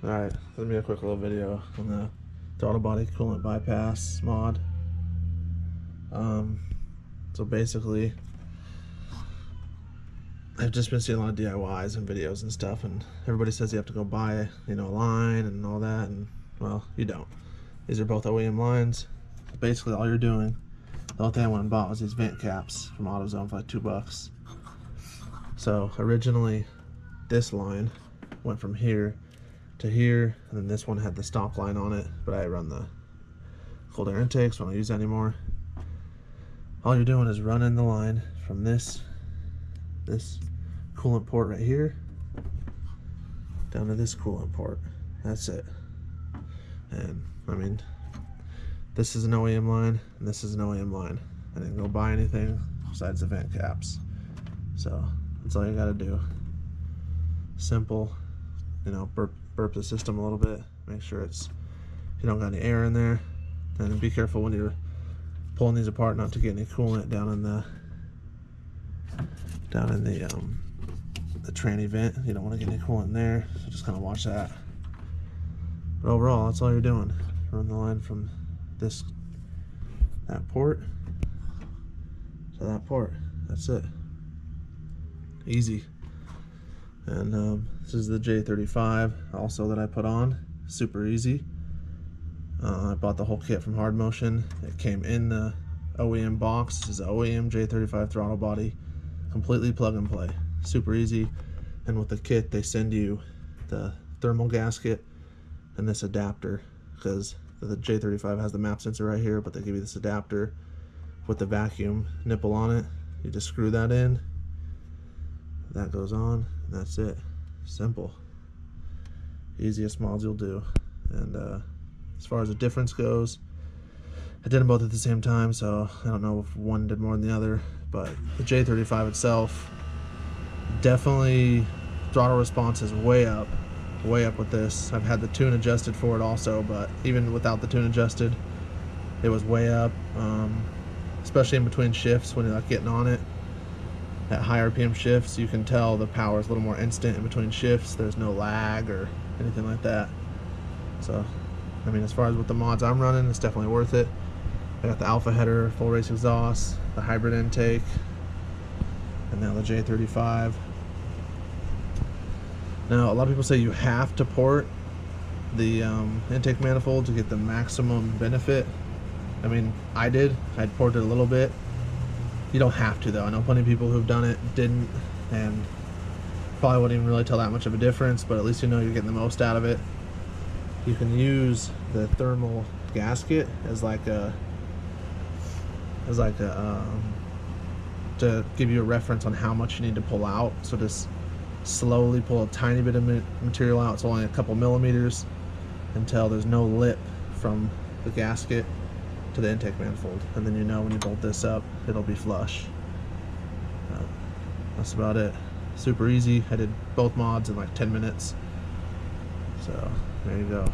Alright, let me a quick little video on the throttle body coolant bypass mod. So basically, I've just been seeing a lot of DIYs and videos and stuff, and everybody says you have to go buy, a line and all that, and well, you don't. These are both OEM lines. Basically, all you're doing, the only thing I went and bought was these vent caps from AutoZone for like $2. So originally, this line went from here to here, and then this one had the stop line on it, but I run the cold air intake, so I don't use that anymore. All you're doing is running the line from this coolant port right here down to this coolant port. That's it. And I mean, this is an OEM line and this is an OEM line. I didn't go buy anything besides the vent caps. So that's all you gotta do. Simple, burp the system a little bit, make sure you don't got any air in there, and be careful when you're pulling these apart not to get any coolant down in the tranny vent. You don't want to get any coolant in there, so just kind of watch that. But overall, that's all you're doing. Run the line from that port to that port. That's it. Easy. And this is the J35 also that I put on. Super easy. I bought the whole kit from Hard Motion. It came in the OEM box. This is the OEM J35 throttle body. Completely plug and play. Super easy. And with the kit, they send you the thermal gasket and this adapter, because the J35 has the map sensor right here, but they give you this adapter with the vacuum nipple on it. You just screw that in. That goes on. And that's it. Simple. Easiest mods you'll do. And as far as the difference goes, I did them both at the same time, so I don't know if one did more than the other, but the J35 itself, definitely throttle response is way up with this. I've had the tune adjusted for it also, but even without the tune adjusted, it was way up, especially in between shifts when you're like getting on it. At high RPM shifts, you can tell the power is a little more instant in between shifts. There's no lag or anything like that. So, I mean, as far as with the mods I'm running, it's definitely worth it. I got the alpha header, full race exhaust, the hybrid intake, and now the J35. Now, a lot of people say you have to port the intake manifold to get the maximum benefit. I mean, I did. I'd ported a little bit. You don't have to, though. I know plenty of people who've done it didn't, and probably wouldn't even really tell that much of a difference, but at least you know you're getting the most out of it. You can use the thermal gasket as like a to give you a reference on how much you need to pull out. So just slowly pull a tiny bit of material out. It's only a couple millimeters until there's no lip from the gasket to the intake manifold, and then when you bolt this up, it'll be flush. That's about it. Super easy. I did both mods in like 10 minutes. So there you go.